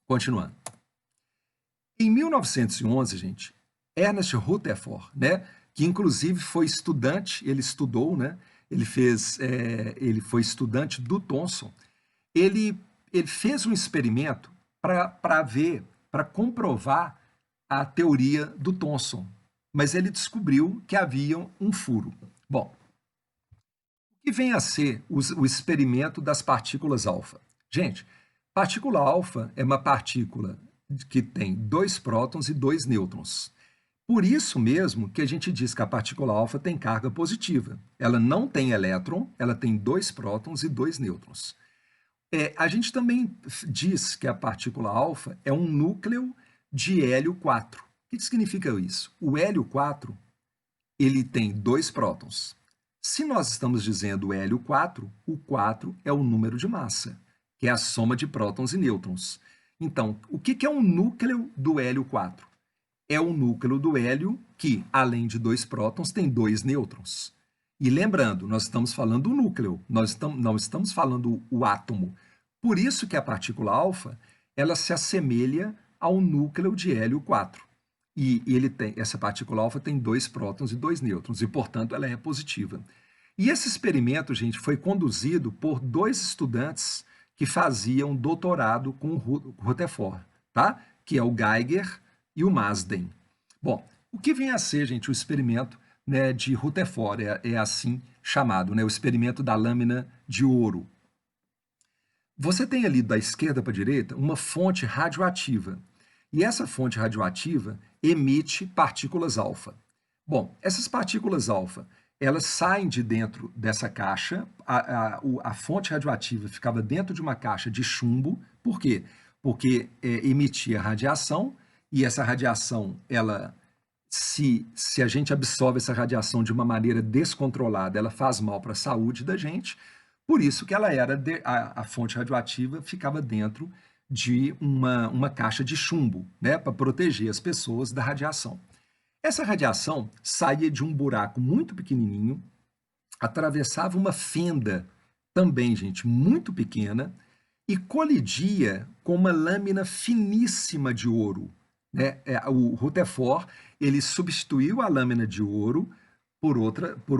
Continuando. Em 1911, gente, Ernest Rutherford, né, que inclusive foi estudante, ele estudou, né, ele foi estudante do Thomson, ele fez um experimento para comprovar a teoria do Thomson, mas ele descobriu que havia um furo. Bom, o que vem a ser o experimento das partículas alfa? Gente, partícula alfa é uma partícula que tem 2 prótons e 2 nêutrons. Por isso mesmo que a gente diz que a partícula alfa tem carga positiva. Ela não tem elétron, ela tem 2 prótons e 2 nêutrons. A gente também diz que a partícula alfa é um núcleo de hélio 4. O que significa isso? O hélio 4 ele tem 2 prótons. Se nós estamos dizendo hélio 4, o 4 é o número de massa, que é a soma de prótons e nêutrons. Então, o que é um núcleo do hélio 4? É o núcleo do hélio que, além de 2 prótons, tem 2 nêutrons. E lembrando, nós estamos falando do núcleo, não estamos falando o átomo. Por isso que a partícula alfa, ela se assemelha ao núcleo de hélio 4. E essa partícula alfa tem 2 prótons e 2 nêutrons, e, portanto, ela é positiva. E esse experimento, gente, foi conduzido por 2 estudantes que faziam doutorado com o Rutherford, tá? Que é o Geiger e o Marsden. Bom, o que vem a ser, gente, o experimento, né, de Rutherford, é assim chamado, né, o experimento da lâmina de ouro. Você tem ali da esquerda para a direita uma fonte radioativa, e essa fonte radioativa emite partículas alfa. Bom, essas partículas alfa, elas saem de dentro dessa caixa, a fonte radioativa ficava dentro de uma caixa de chumbo, por quê? Porque emitia radiação, e essa radiação, se a gente absorve essa radiação de uma maneira descontrolada, ela faz mal para a saúde da gente, por isso que a fonte radioativa ficava dentro de uma caixa de chumbo, né, para proteger as pessoas da radiação. Essa radiação saía de um buraco muito pequenininho, atravessava uma fenda também, gente, muito pequena, e colidia com uma lâmina finíssima de ouro, né? O Rutherford, ele substituiu a lâmina de ouro por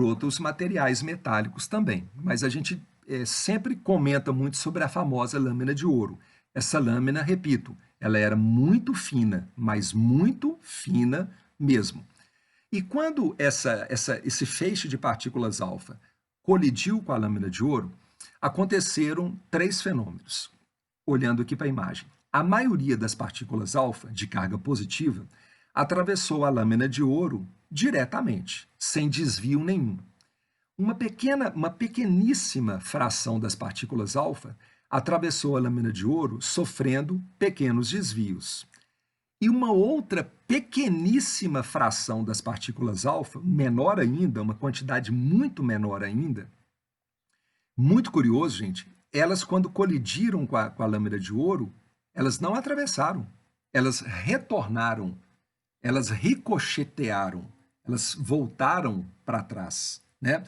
outros materiais metálicos também. Mas a gente sempre comenta muito sobre a famosa lâmina de ouro. Essa lâmina, repito, ela era muito fina, mas muito fina mesmo. E quando esse feixe de partículas alfa colidiu com a lâmina de ouro, aconteceram 3 fenômenos. Olhando aqui para a imagem. A maioria das partículas alfa de carga positiva atravessou a lâmina de ouro diretamente, sem desvio nenhum. Uma pequeníssima fração das partículas alfa atravessou a lâmina de ouro sofrendo pequenos desvios. E uma outra pequeníssima fração das partículas alfa, menor ainda, uma quantidade muito menor ainda, muito curioso, gente, elas quando colidiram com a lâmina de ouro, elas não atravessaram, elas retornaram, elas ricochetearam, elas voltaram para trás, né?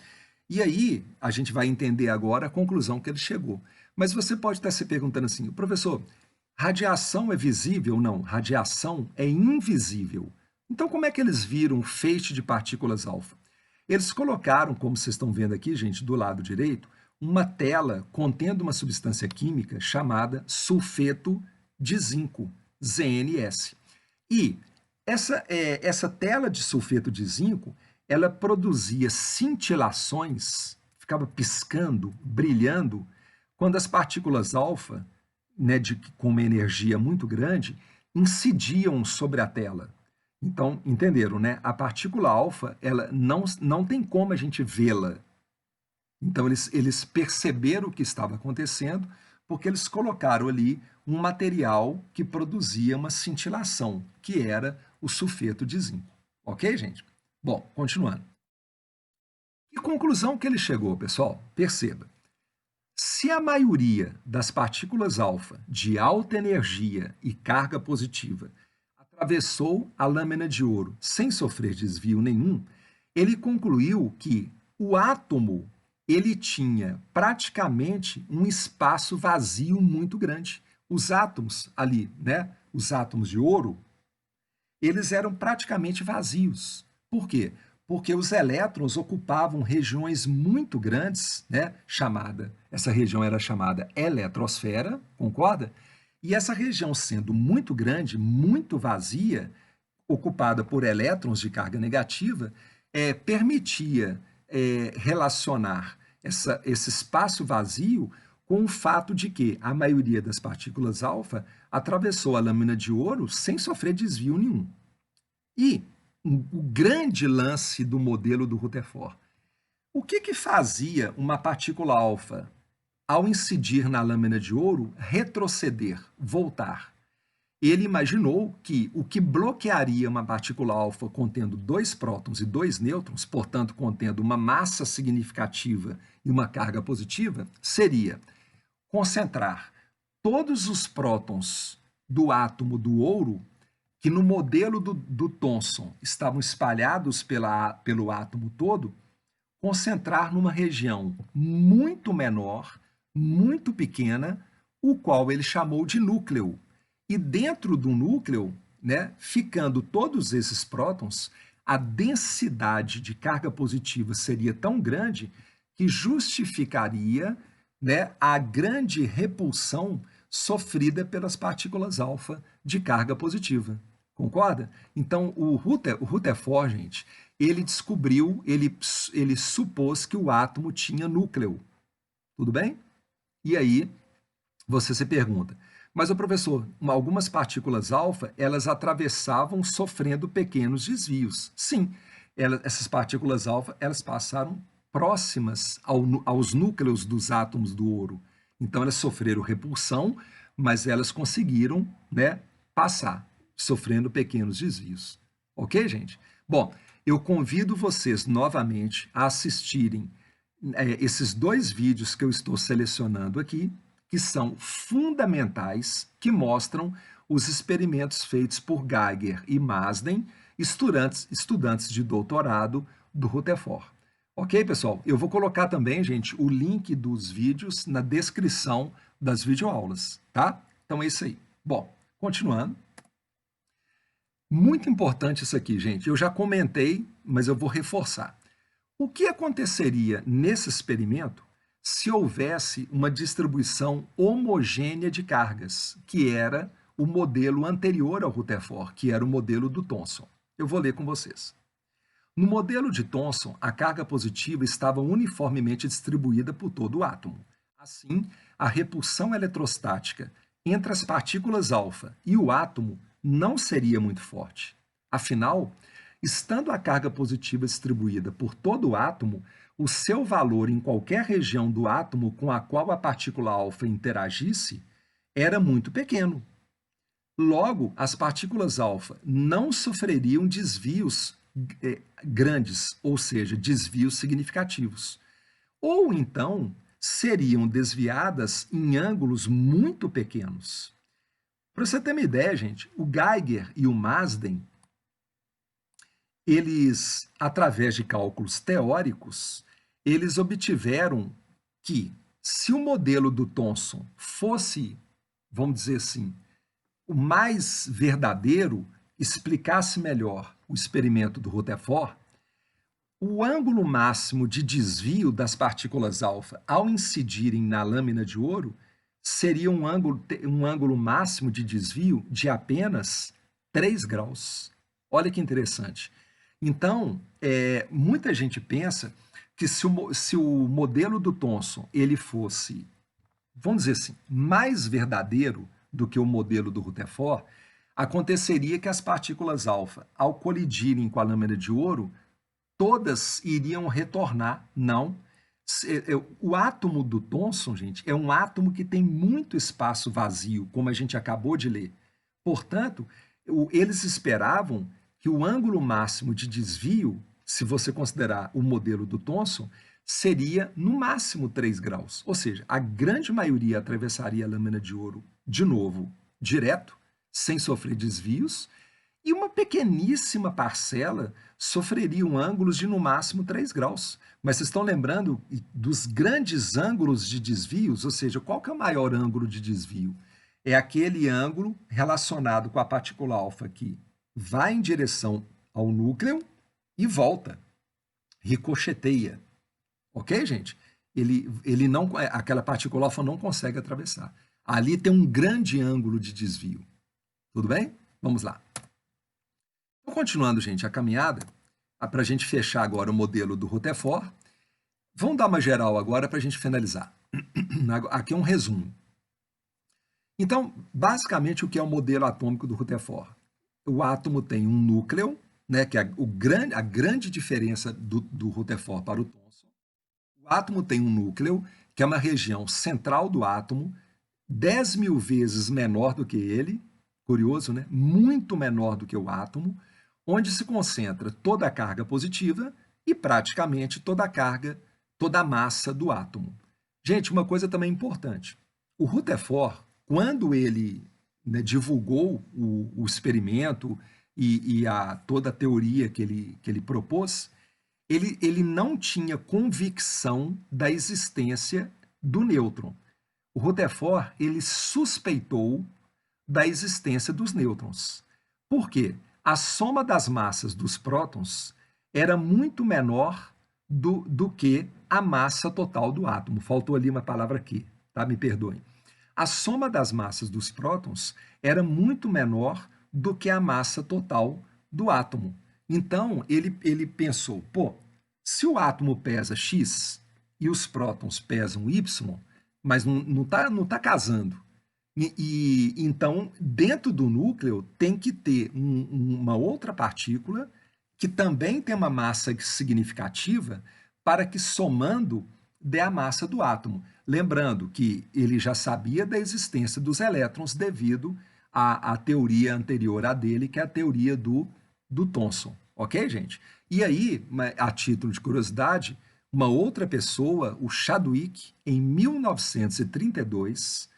E aí a gente vai entender agora a conclusão que ele chegou. Mas você pode estar se perguntando assim, professor, radiação é visível? Não, radiação é invisível. Então como é que eles viram o feixe de partículas alfa? Eles colocaram, como vocês estão vendo aqui, gente, do lado direito, uma tela contendo uma substância química chamada sulfeto de zinco, ZNS. E essa tela de sulfeto de zinco, ela produzia cintilações, ficava piscando, brilhando, quando as partículas alfa, né, com uma energia muito grande, incidiam sobre a tela. Então, entenderam, né? A partícula alfa, ela não tem como a gente vê-la. Então, eles perceberam o que estava acontecendo, porque eles colocaram ali um material que produzia uma cintilação, que era o sulfeto de zinco. Ok, gente? Bom, continuando. Que conclusão que ele chegou, pessoal? Perceba. Se a maioria das partículas alfa de alta energia e carga positiva atravessou a lâmina de ouro sem sofrer desvio nenhum, ele concluiu que o átomo ele tinha praticamente um espaço vazio muito grande. os átomos ali, né, os átomos de ouro, eles eram praticamente vazios. Por quê? Porque os elétrons ocupavam regiões muito grandes, né, essa região era chamada eletrosfera, concorda? E essa região sendo muito grande, muito vazia, ocupada por elétrons de carga negativa, permitia relacionar esse espaço vazio com o fato de que a maioria das partículas alfa atravessou a lâmina de ouro sem sofrer desvio nenhum. E o grande lance do modelo do Rutherford. O que fazia uma partícula alfa, ao incidir na lâmina de ouro, retroceder, voltar? Ele imaginou que o que bloquearia uma partícula alfa contendo 2 prótons e 2 nêutrons, portanto contendo uma massa significativa e uma carga positiva, seria concentrar todos os prótons do átomo do ouro, que no modelo do Thomson estavam espalhados pelo átomo todo, concentrar numa região muito menor, muito pequena, o qual ele chamou de núcleo. E dentro do núcleo, né, ficando todos esses prótons, a densidade de carga positiva seria tão grande que justificaria, né, a grande repulsão sofrida pelas partículas alfa de carga positiva. Concorda? Então, o Rutherford, gente, ele descobriu, ele supôs que o átomo tinha núcleo. Tudo bem? E aí, você se pergunta, mas o professor, algumas partículas alfa, elas atravessavam sofrendo pequenos desvios. Sim, essas partículas alfa, elas passaram próximas aos núcleos dos átomos do ouro. Então, elas sofreram repulsão, mas elas conseguiram, né, passar, sofrendo pequenos desvios. Ok, gente? Bom, eu convido vocês novamente a assistirem esses 2 vídeos que eu estou selecionando aqui, que são fundamentais, que mostram os experimentos feitos por Geiger e Marsden, estudantes de doutorado do Rutherford. Ok, pessoal? Eu vou colocar também, gente, o link dos vídeos na descrição das videoaulas, tá? Então é isso aí. Bom, continuando. Muito importante isso aqui, gente. Eu já comentei, mas eu vou reforçar. O que aconteceria nesse experimento se houvesse uma distribuição homogênea de cargas, que era o modelo anterior ao Rutherford, que era o modelo do Thomson? Eu vou ler com vocês. No modelo de Thomson, a carga positiva estava uniformemente distribuída por todo o átomo. Assim, a repulsão eletrostática entre as partículas alfa e o átomo não seria muito forte. Afinal, estando a carga positiva distribuída por todo o átomo, o seu valor em qualquer região do átomo com a qual a partícula alfa interagisse era muito pequeno. Logo, as partículas alfa não sofreriam desvios grandes, ou seja, desvios significativos. Ou então, seriam desviadas em ângulos muito pequenos. Para você ter uma ideia, gente, o Geiger e o Marsden, eles, através de cálculos teóricos, eles obtiveram que, se o modelo do Thomson fosse, vamos dizer assim, o mais verdadeiro, explicasse melhor o experimento do Rutherford, o ângulo máximo de desvio das partículas alfa ao incidirem na lâmina de ouro seria um ângulo máximo de desvio de apenas 3 graus. Olha que interessante. Então, muita gente pensa que se o modelo do Thomson ele fosse, vamos dizer assim, mais verdadeiro do que o modelo do Rutherford, aconteceria que as partículas alfa, ao colidirem com a lâmina de ouro, todas iriam retornar. Não. O átomo do Thomson, gente, é um átomo que tem muito espaço vazio, como a gente acabou de ler. Portanto, eles esperavam que o ângulo máximo de desvio, se você considerar o modelo do Thomson, seria no máximo 3 graus. Ou seja, a grande maioria atravessaria a lâmina de ouro, de novo, direto, sem sofrer desvios, e uma pequeníssima parcela sofreriam ângulos de no máximo 3 graus. Mas vocês estão lembrando dos grandes ângulos de desvios? Ou seja, qual que é o maior ângulo de desvio? É aquele ângulo relacionado com a partícula alfa que vai em direção ao núcleo e volta, ricocheteia. Ok, gente? Ele não, aquela partícula alfa não consegue atravessar. Ali tem um grande ângulo de desvio. Tudo bem? Vamos lá. Então, continuando, gente, a caminhada, para a gente fechar agora o modelo do Rutherford, vamos dar uma geral agora para a gente finalizar. Aqui é um resumo. Então, basicamente, o que é o modelo atômico do Rutherford? O átomo tem um núcleo, né, que é a grande diferença do Rutherford para o Thomson. O átomo tem um núcleo, que é uma região central do átomo, 10.000 vezes menor do que ele, curioso, né? Muito menor do que o átomo, onde se concentra toda a carga positiva e praticamente toda a carga, toda a massa do átomo. Gente, uma coisa também importante. O Rutherford, quando ele, né, divulgou o experimento e toda a teoria que ele propôs, ele não tinha convicção da existência do nêutron. O Rutherford ele suspeitou da existência dos nêutrons. Por quê? A soma das massas dos prótons era muito menor do que a massa total do átomo. Faltou ali uma palavra aqui, tá? Me perdoem. A soma das massas dos prótons era muito menor do que a massa total do átomo. Então, ele pensou, pô, se o átomo pesa X e os prótons pesam Y, mas não tá casando. Então, dentro do núcleo, tem que ter uma outra partícula que também tem uma massa significativa para que, somando, dê a massa do átomo. Lembrando que ele já sabia da existência dos elétrons devido à teoria anterior a dele, que é a teoria do Thomson. Ok, gente? E aí, a título de curiosidade, uma outra pessoa, o Chadwick, em 1932,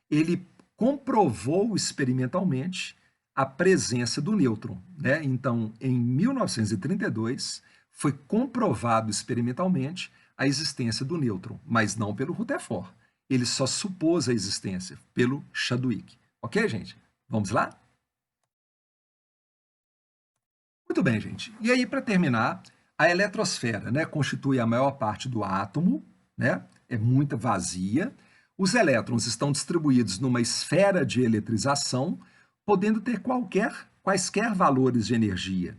ele comprovou experimentalmente a presença do nêutron, né? Então, em 1932, foi comprovado experimentalmente a existência do nêutron, mas não pelo Rutherford. Ele só supôs a existência pelo Chadwick. Ok, gente? Vamos lá? Muito bem, gente. E aí, para terminar, a eletrosfera, né, constitui a maior parte do átomo, né? É muito vazia. Os elétrons estão distribuídos numa esfera de eletrização, podendo ter quaisquer valores de energia,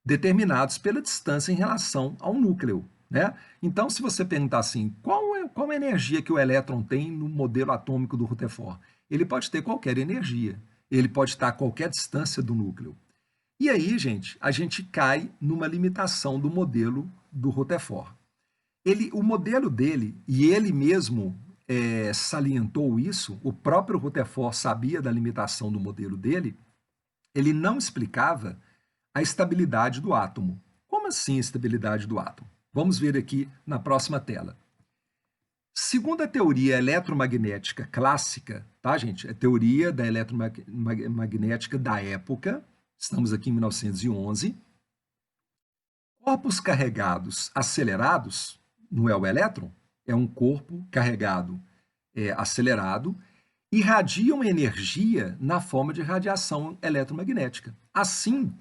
determinados pela distância em relação ao núcleo, né? Então, se você perguntar assim, qual a energia que o elétron tem no modelo atômico do Rutherford? Ele pode ter qualquer energia, ele pode estar a qualquer distância do núcleo. E aí, gente, a gente cai numa limitação do modelo do Rutherford. O modelo dele, e ele mesmo salientou isso, o próprio Rutherford sabia da limitação do modelo dele, ele não explicava a estabilidade do átomo. Como assim a estabilidade do átomo? Vamos ver aqui na próxima tela. Segundo a teoria eletromagnética clássica, tá, gente? A teoria da eletromagnética da época, estamos aqui em 1911, corpos carregados acelerados, não é o elétron, é um corpo carregado acelerado, irradiam energia na forma de radiação eletromagnética. Assim,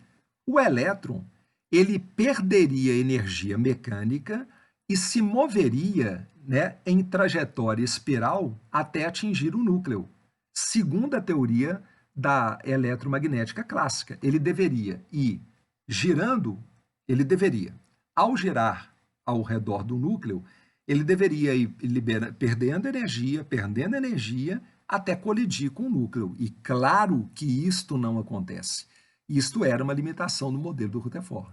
o elétron ele perderia energia mecânica e se moveria, né, em trajetória espiral até atingir o núcleo. Segundo a teoria da eletromagnética clássica, ele deveria ir girando, ao girar ao redor do núcleo, ele deveria ir perdendo energia, até colidir com o núcleo. E claro que isto não acontece. Isto era uma limitação do modelo do Rutherford.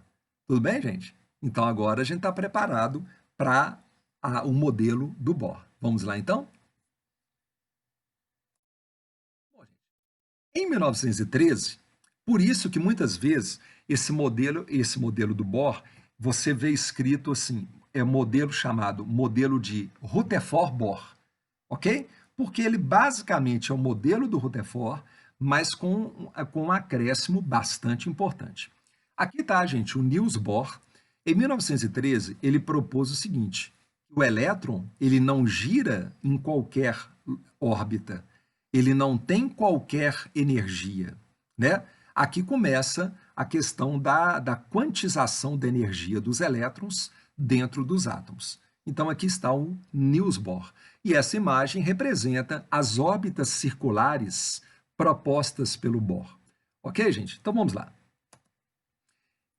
Tudo bem, gente? Então agora a gente está preparado para o modelo do Bohr. Vamos lá, então? Em 1913, por isso que muitas vezes esse modelo do Bohr, você vê escrito assim, é modelo chamado modelo de Rutherford-Bohr, ok? Porque ele basicamente é o modelo do Rutherford, mas com um acréscimo bastante importante. Aqui está, gente, o Niels Bohr. Em 1913, ele propôs o seguinte: o elétron ele não gira em qualquer órbita, ele não tem qualquer energia, né? Aqui começa a questão da quantização da energia dos elétrons dentro dos átomos. Então, aqui está o Niels Bohr. E essa imagem representa as órbitas circulares propostas pelo Bohr. Ok, gente? Então, vamos lá.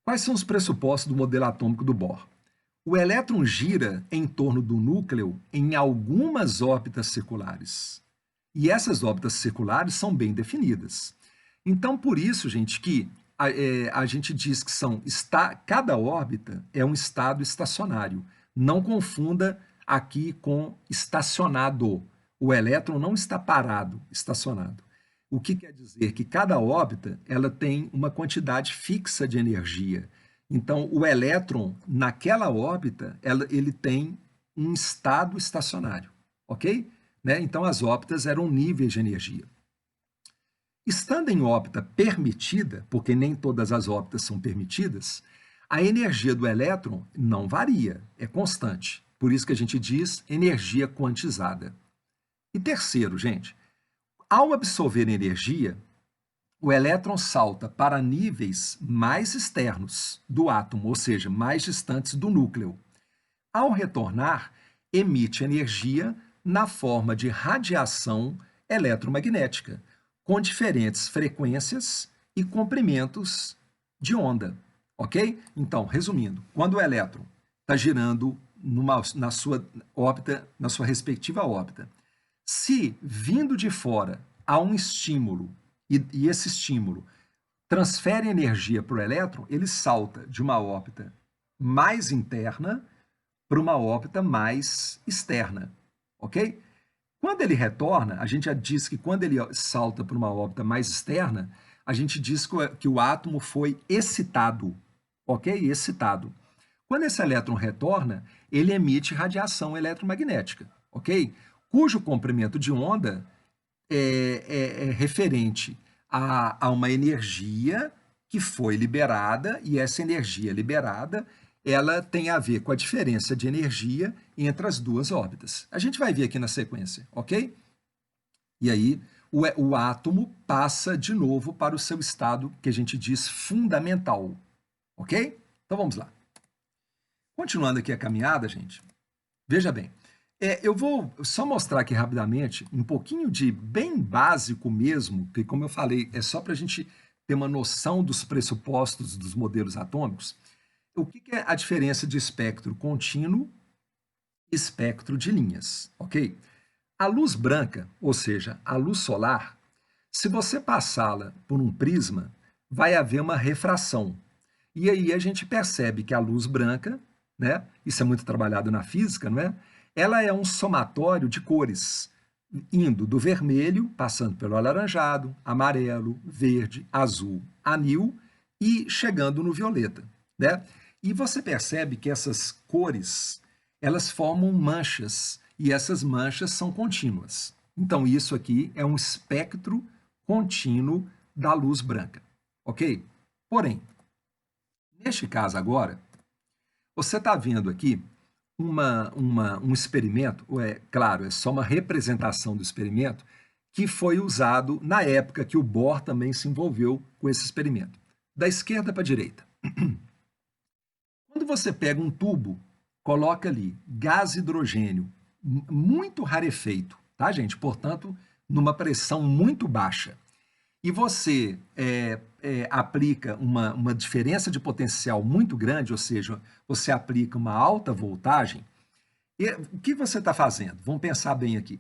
Quais são os pressupostos do modelo atômico do Bohr? O elétron gira em torno do núcleo em algumas órbitas circulares. E essas órbitas circulares são bem definidas. Então, por isso, gente, que a gente diz que cada órbita é um estado estacionário. Não confunda aqui com estacionado. O elétron não está parado, estacionado. O que quer dizer que cada órbita ela tem uma quantidade fixa de energia. Então, o elétron, naquela órbita, ele tem um estado estacionário, ok? Né? Então, as órbitas eram níveis de energia. Estando em órbita permitida, porque nem todas as órbitas são permitidas, a energia do elétron não varia, é constante. Por isso que a gente diz energia quantizada. E terceiro, gente, ao absorver energia, o elétron salta para níveis mais externos do átomo, ou seja, mais distantes do núcleo. Ao retornar, emite energia na forma de radiação eletromagnética, com diferentes frequências e comprimentos de onda, ok? Então, resumindo, quando o elétron está girando na sua órbita, na sua respectiva órbita, se vindo de fora há um estímulo e esse estímulo transfere energia para o elétron, ele salta de uma órbita mais interna para uma órbita mais externa, ok? Quando ele retorna, a gente já diz que quando ele salta para uma órbita mais externa, a gente diz que o átomo foi excitado, ok? Excitado. Quando esse elétron retorna, ele emite radiação eletromagnética, ok? Cujo comprimento de onda é referente a uma energia que foi liberada, e essa energia liberada ela tem a ver com a diferença de energia entre as duas órbitas. A gente vai ver aqui na sequência, ok? E aí o átomo passa de novo para o seu estado que a gente diz fundamental, ok? Então vamos lá. Continuando aqui a caminhada, gente, veja bem, eu vou só mostrar aqui rapidamente um pouquinho de bem básico mesmo, que como eu falei, é só para a gente ter uma noção dos pressupostos dos modelos atômicos. O que é a diferença de espectro contínuo e espectro de linhas, ok? A luz branca, ou seja, a luz solar, se você passá-la por um prisma, vai haver uma refração. E aí a gente percebe que a luz branca, né, isso é muito trabalhado na física, não é? Ela é um somatório de cores, indo do vermelho, passando pelo alaranjado, amarelo, verde, azul, anil e chegando no violeta, né? E você percebe que essas cores, elas formam manchas, e essas manchas são contínuas. Então, isso aqui é um espectro contínuo da luz branca, ok? Porém, neste caso agora, você está vendo aqui um experimento, claro, é só uma representação do experimento, que foi usado na época que o Bohr também se envolveu com esse experimento. Da esquerda para a direita. Quando você pega um tubo, coloca ali gás hidrogênio muito rarefeito, tá, gente? Portanto, numa pressão muito baixa, e você aplica uma diferença de potencial muito grande, ou seja, você aplica uma alta voltagem, e o que você está fazendo? Vamos pensar bem aqui.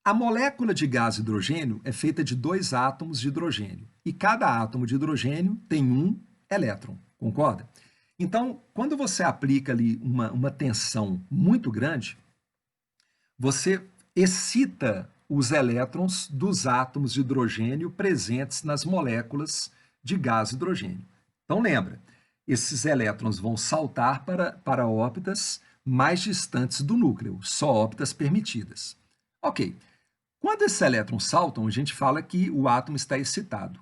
A molécula de gás hidrogênio é feita de 2 átomos de hidrogênio, e cada átomo de hidrogênio tem um elétron, concorda? Então, quando você aplica ali uma tensão muito grande, você excita os elétrons dos átomos de hidrogênio presentes nas moléculas de gás hidrogênio. Então, lembra, esses elétrons vão saltar para órbitas mais distantes do núcleo, só órbitas permitidas. Ok, quando esses elétrons saltam, a gente fala que o átomo está excitado.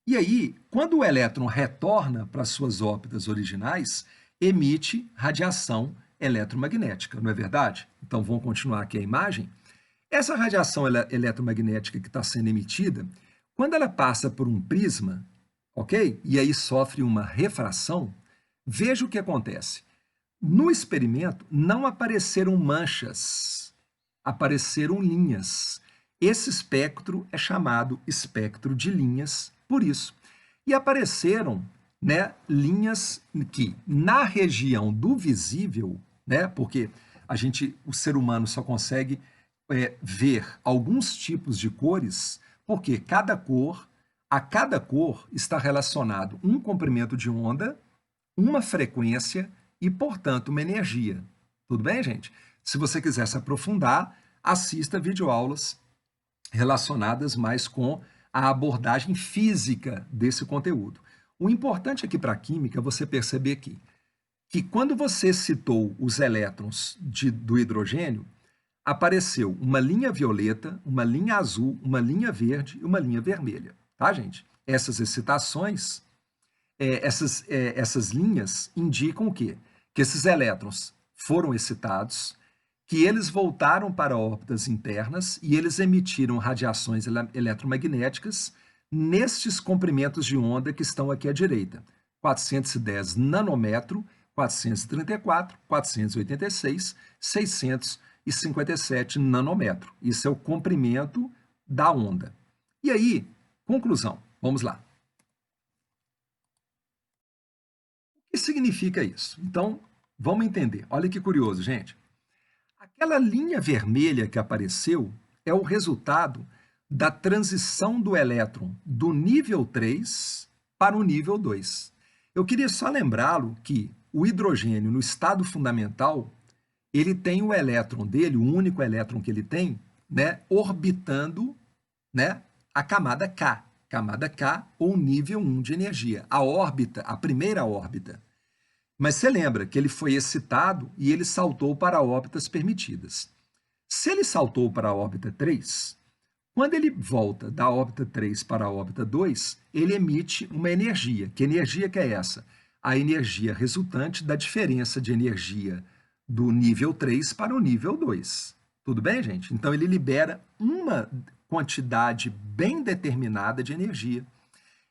E aí, quando o elétron retorna para suas órbitas originais, emite radiação eletromagnética, não é verdade? Então, vamos continuar aqui a imagem. Essa radiação eletromagnética que está sendo emitida, quando ela passa por um prisma, ok? E aí sofre uma refração, veja o que acontece. No experimento, não apareceram manchas, apareceram linhas. Esse espectro é chamado espectro de linhas por isso. E apareceram, né, linhas que, na região do visível, né, porque o ser humano só consegue ver alguns tipos de cores, porque a cada cor está relacionado um comprimento de onda, uma frequência e, portanto, uma energia. Tudo bem, gente? Se você quiser se aprofundar, assista videoaulas relacionadas mais com a abordagem física desse conteúdo. O importante aqui para a química é você perceber que quando você citou os elétrons do hidrogênio, apareceu uma linha violeta, uma linha azul, uma linha verde e uma linha vermelha. Tá, gente? Essas excitações, essas linhas indicam o quê? Que esses elétrons foram excitados, que eles voltaram para órbitas internas e eles emitiram radiações eletromagnéticas nestes comprimentos de onda que estão aqui à direita. 410 nanômetro, 434, 486, 657 nanômetro. Isso é o comprimento da onda. E aí, conclusão, vamos lá. O que significa isso? Então, vamos entender. Olha que curioso, gente. Aquela linha vermelha que apareceu é o resultado da transição do elétron do nível 3 para o nível 2. Eu queria só lembrá-lo que o hidrogênio, no estado fundamental, ele tem o elétron dele, o único elétron que ele tem, né, orbitando, né, a camada K ou nível 1 de energia, a órbita, a primeira órbita. Mas você lembra que ele foi excitado e ele saltou para órbitas permitidas. Se ele saltou para a órbita 3, quando ele volta da órbita 3 para a órbita 2, ele emite uma energia. Que energia que é essa? A energia resultante da diferença de energia do nível 3 para o nível 2. Tudo bem, gente? Então ele libera uma quantidade bem determinada de energia.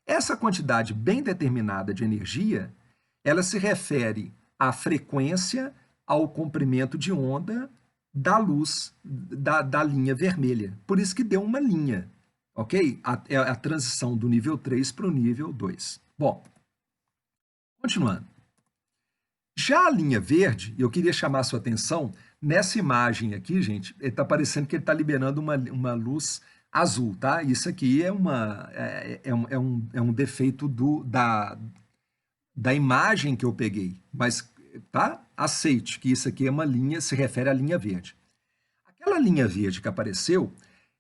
Essa quantidade bem determinada de energia, ela se refere à frequência, ao comprimento de onda da luz da linha vermelha. Por isso que deu uma linha, ok? É a transição do nível 3 para o nível 2. Bom, continuando. Já a linha verde, eu queria chamar a sua atenção, nessa imagem aqui, gente, está parecendo que ele está liberando uma luz azul, tá? Isso aqui é um defeito da imagem que eu peguei, mas tá? Aceite que isso aqui é uma linha, se refere à linha verde. Aquela linha verde que apareceu,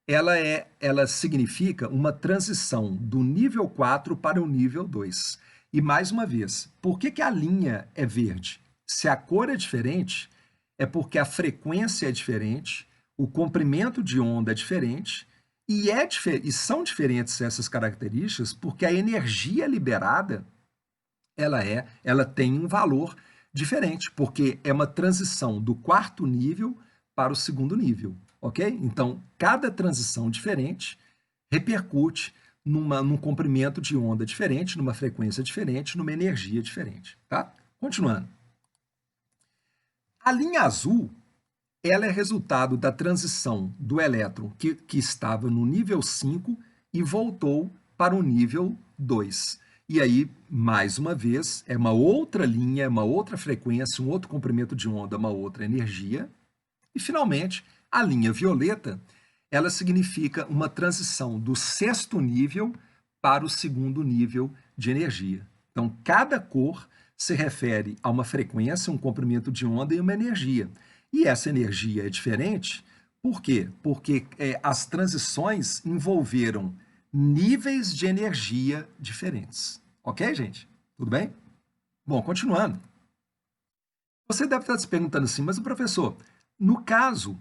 ela significa uma transição do nível 4 para o nível 2. E mais uma vez, por que a linha é verde? Se a cor é diferente, é porque a frequência é diferente, o comprimento de onda é diferente, e são diferentes essas características porque a energia liberada ela tem um valor diferente, porque é uma transição do quarto nível para o segundo nível, ok? Então, cada transição diferente repercute num comprimento de onda diferente, numa frequência diferente, numa energia diferente, tá? Continuando. A linha azul, ela é resultado da transição do elétron que estava no nível 5 e voltou para o nível 2. E aí, mais uma vez, é uma outra linha, uma outra frequência, um outro comprimento de onda, uma outra energia. E, finalmente, a linha violeta, ela significa uma transição do sexto nível para o segundo nível de energia. Então, cada cor se refere a uma frequência, um comprimento de onda e uma energia. E essa energia é diferente, por quê? Porque as transições envolveram níveis de energia diferentes. Ok, gente? Tudo bem? Bom, continuando. Você deve estar se perguntando assim, mas professor, no caso,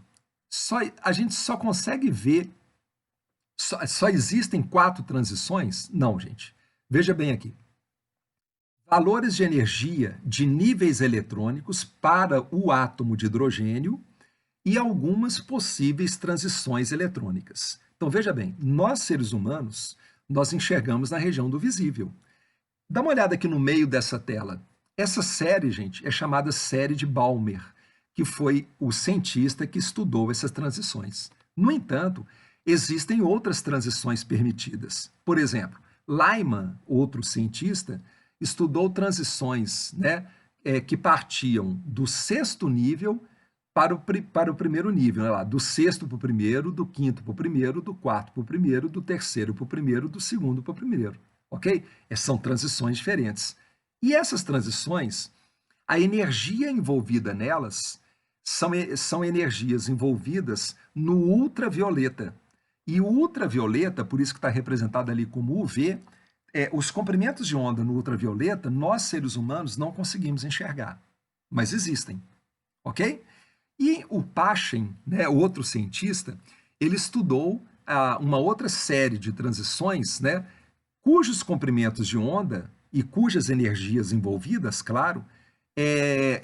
a gente só consegue ver, só existem 4 transições? Não, gente. Veja bem aqui. Valores de energia de níveis eletrônicos para o átomo de hidrogênio e algumas possíveis transições eletrônicas. Então, veja bem, nós seres humanos, nós enxergamos na região do visível. Dá uma olhada aqui no meio dessa tela. Essa série, gente, é chamada série de Balmer, que foi o cientista que estudou essas transições. No entanto, existem outras transições permitidas. Por exemplo, Lyman, outro cientista, estudou transições, né, que partiam do sexto nível para o primeiro nível, né, lá, do sexto para o primeiro, do quinto para o primeiro, do quarto para o primeiro, do terceiro para o primeiro, do segundo para o primeiro, ok? São transições diferentes. E essas transições, a energia envolvida nelas são energias envolvidas no ultravioleta. E o ultravioleta, por isso que está representado ali como UV, os comprimentos de onda no ultravioleta, nós seres humanos não conseguimos enxergar, mas existem, ok? E o Paschen, né, o outro cientista, ele estudou uma outra série de transições, né, cujos comprimentos de onda e cujas energias envolvidas, claro,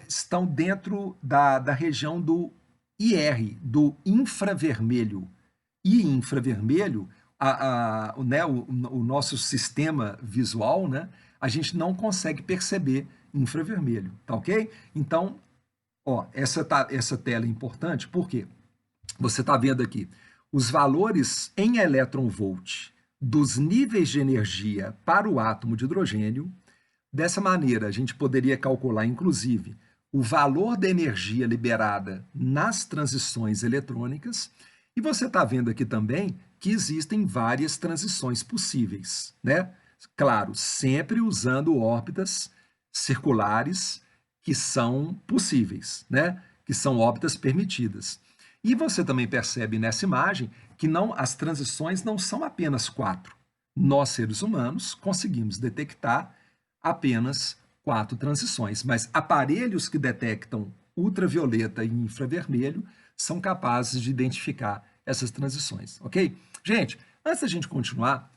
estão dentro da região do IR, do infravermelho. E infravermelho, né, o nosso sistema visual, né, a gente não consegue perceber infravermelho, tá ok? Então, ó, essa tela é importante porque você está vendo aqui os valores em elétron-volt dos níveis de energia para o átomo de hidrogênio. Dessa maneira, a gente poderia calcular, inclusive, o valor da energia liberada nas transições eletrônicas. E você está vendo aqui também que existem várias transições possíveis, né? Claro, sempre usando órbitas circulares que são possíveis, né? Que são órbitas permitidas. E você também percebe nessa imagem que as transições não são apenas 4. Nós, seres humanos, conseguimos detectar apenas 4 transições, mas aparelhos que detectam ultravioleta e infravermelho são capazes de identificar essas transições, ok? Gente, antes da gente continuar,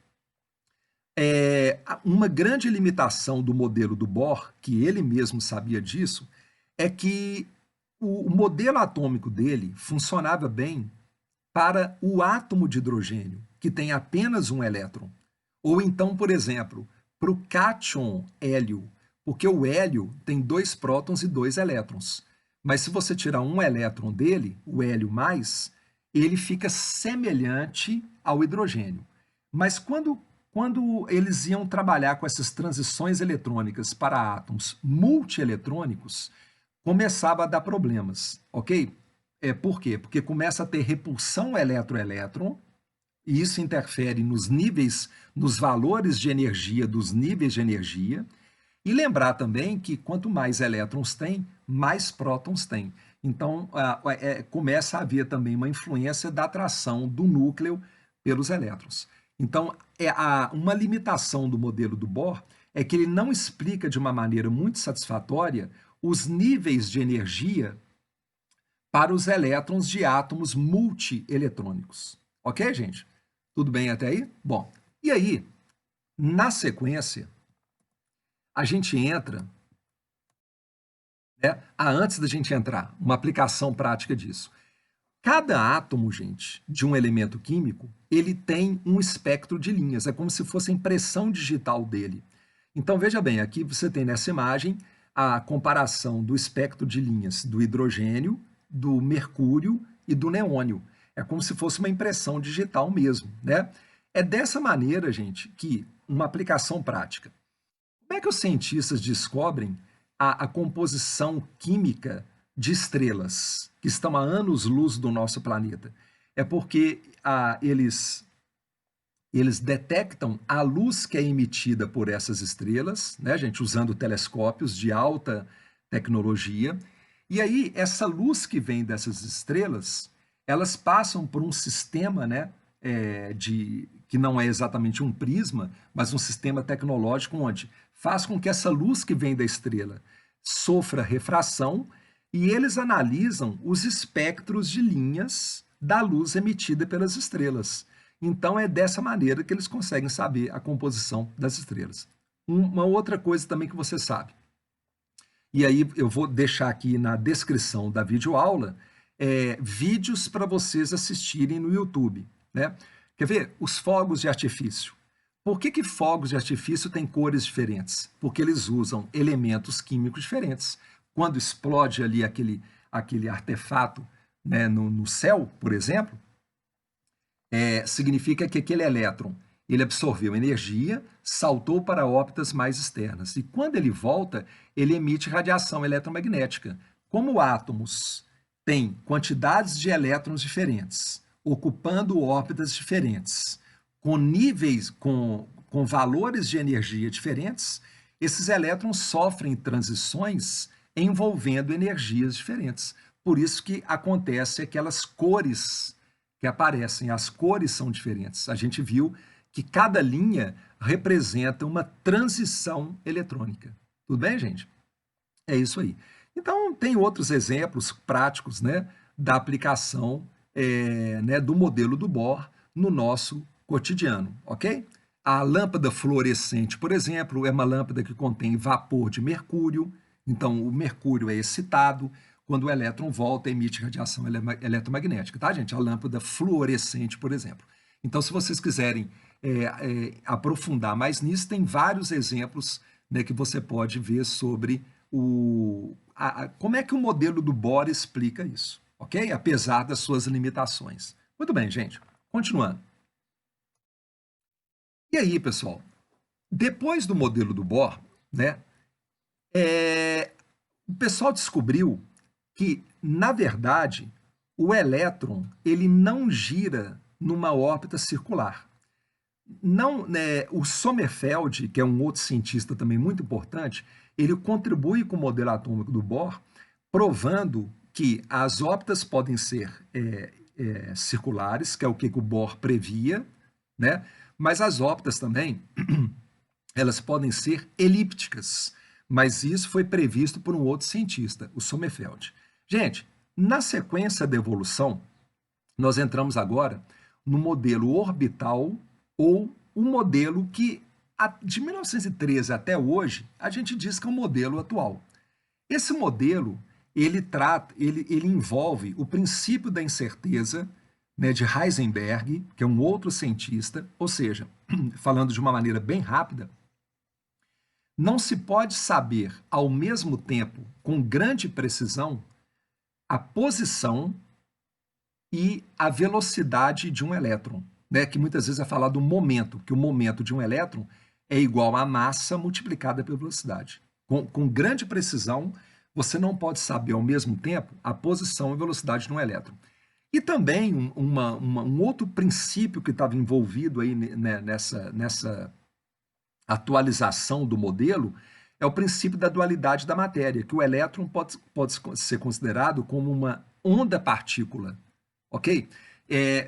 uma grande limitação do modelo do Bohr, que ele mesmo sabia disso, é que o modelo atômico dele funcionava bem para o átomo de hidrogênio, que tem apenas um elétron. Ou então, por exemplo, para o cátion hélio, porque o hélio tem 2 prótons e 2 elétrons. Mas se você tirar um elétron dele, o hélio mais, ele fica semelhante ao hidrogênio. Mas quando eles iam trabalhar com essas transições eletrônicas para átomos multieletrônicos, começava a dar problemas, ok? Por quê? Porque começa a ter repulsão elétron-elétron, e isso interfere nos níveis, nos valores de energia dos níveis de energia. E lembrar também que quanto mais elétrons tem, mais prótons tem. Então, começa a haver também uma influência da atração do núcleo pelos elétrons. Então, uma limitação do modelo do Bohr é que ele não explica de uma maneira muito satisfatória os níveis de energia para os elétrons de átomos multieletrônicos. Ok, gente? Tudo bem até aí? Bom, e aí, na sequência, a gente entra, né? Antes da gente entrar, uma aplicação prática disso. Cada átomo, gente, de um elemento químico, ele tem um espectro de linhas, é como se fosse a impressão digital dele. Então, veja bem, aqui você tem nessa imagem a comparação do espectro de linhas do hidrogênio, do mercúrio e do neônio. É como se fosse uma impressão digital mesmo, né? É dessa maneira, gente, que uma aplicação prática. Como é que os cientistas descobrem a composição química de estrelas que estão a anos-luz do nosso planeta? É porque eles detectam a luz que é emitida por essas estrelas, né, gente, usando telescópios de alta tecnologia. E aí, essa luz que vem dessas estrelas, elas passam por um sistema, né, que não é exatamente um prisma, mas um sistema tecnológico onde faz com que essa luz que vem da estrela sofra refração e eles analisam os espectros de linhas da luz emitida pelas estrelas. Então é dessa maneira que eles conseguem saber a composição das estrelas. Uma outra coisa também que você sabe, e aí eu vou deixar aqui na descrição da videoaula, vídeos para vocês assistirem no YouTube, né? Quer ver? Os fogos de artifício. Por que fogos de artifício têm cores diferentes? Porque eles usam elementos químicos diferentes. Quando explode ali aquele artefato, né, no céu, por exemplo, significa que aquele elétron ele absorveu energia, saltou para órbitas mais externas. E quando ele volta, ele emite radiação eletromagnética. Como átomos têm quantidades de elétrons diferentes, ocupando órbitas diferentes, com níveis, com valores de energia diferentes, esses elétrons sofrem transições envolvendo energias diferentes. Por isso que acontece aquelas cores que aparecem, as cores são diferentes. A gente viu que cada linha representa uma transição eletrônica. Tudo bem, gente? É isso aí. Então, tem outros exemplos práticos, né, da aplicação né, do modelo do Bohr no nosso cotidiano, ok? A lâmpada fluorescente, por exemplo, é uma lâmpada que contém vapor de mercúrio, então o mercúrio é excitado, quando o elétron volta, emite radiação eletromagnética, tá, gente? A lâmpada fluorescente, por exemplo. Então, se vocês quiserem aprofundar mais nisso, tem vários exemplos, né, que você pode ver sobre como é que o modelo do Bohr explica isso, ok? Apesar das suas limitações. Muito bem, gente. Continuando. E aí, pessoal, depois do modelo do Bohr, né, o pessoal descobriu que, na verdade, o elétron ele não gira numa órbita circular. Não, né, o Sommerfeld, que é um outro cientista também muito importante, ele contribui com o modelo atômico do Bohr, provando que as órbitas podem ser circulares, que é o que o Bohr previa, né? Mas as órbitas também elas podem ser elípticas, mas isso foi previsto por um outro cientista, o Sommerfeld. Gente, na sequência da evolução, nós entramos agora no modelo orbital ou um modelo que, de 1913 até hoje, a gente diz que é um modelo atual. Esse modelo, ele envolve o princípio da incerteza, né, de Heisenberg, que é um outro cientista, ou seja, falando de uma maneira bem rápida, não se pode saber ao mesmo tempo, com grande precisão, a posição e a velocidade de um elétron, né, que muitas vezes é falado do momento, que o momento de um elétron é igual à massa multiplicada pela velocidade. Com grande precisão, você não pode saber ao mesmo tempo a posição e velocidade de um elétron. E também um outro princípio que estava envolvido aí, né, nessa atualização do modelo é o princípio da dualidade da matéria, que o elétron pode ser considerado como uma onda-partícula, ok?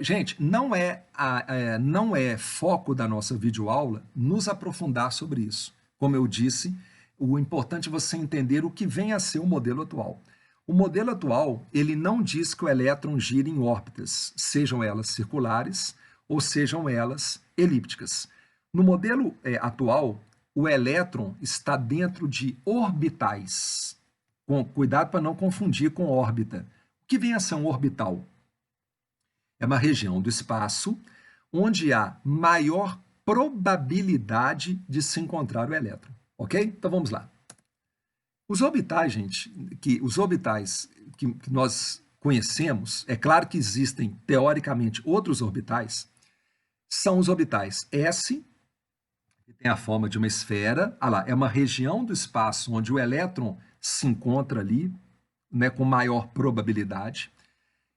Gente, não é foco da nossa videoaula nos aprofundar sobre isso. Como eu disse, o importante é você entender o que vem a ser o modelo atual. O modelo atual, ele não diz que o elétron gira em órbitas, sejam elas circulares ou sejam elas elípticas. No modelo atual, o elétron está dentro de orbitais. Cuidado para não confundir com órbita. O que vem a ser um orbital? É uma região do espaço onde há maior probabilidade de se encontrar o elétron. Ok? Então vamos lá. Os orbitais, gente, que nós conhecemos, é claro que existem teoricamente outros orbitais, são os orbitais S, que tem a forma de uma esfera, é uma região do espaço onde o elétron se encontra ali, né, com maior probabilidade.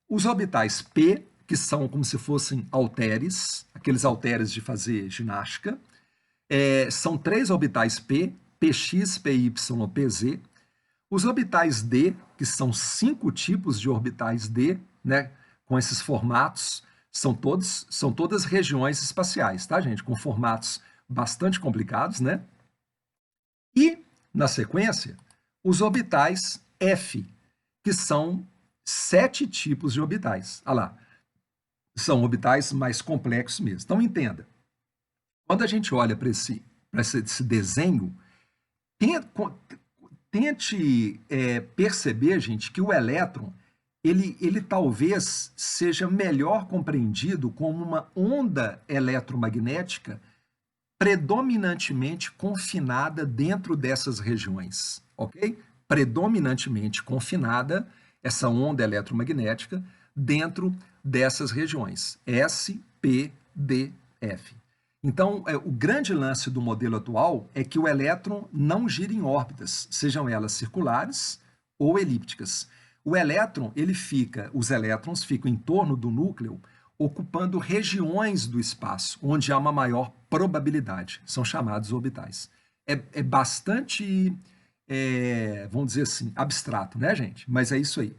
Os orbitais P, que são como se fossem halteres, aqueles halteres de fazer ginástica, são 3 orbitais P, Px, Py, Pz. Os orbitais D, que são 5 tipos de orbitais D, né, com esses formatos, são todas regiões espaciais, tá, gente? Com formatos bastante complicados, né? E, na sequência, os orbitais F, que são 7 tipos de orbitais. Olha lá, são orbitais mais complexos mesmo. Então, entenda, quando a gente olha para esse desenho, tente perceber, gente, que o elétron ele talvez seja melhor compreendido como uma onda eletromagnética predominantemente confinada dentro dessas regiões, ok? Predominantemente confinada, essa onda eletromagnética, dentro dessas regiões, S, P, D, F. Então, o grande lance do modelo atual é que o elétron não gira em órbitas, sejam elas circulares ou elípticas. Os elétrons ficam em torno do núcleo, ocupando regiões do espaço onde há uma maior probabilidade. São chamados orbitais. É bastante, vamos dizer assim, abstrato, né, gente? Mas é isso aí.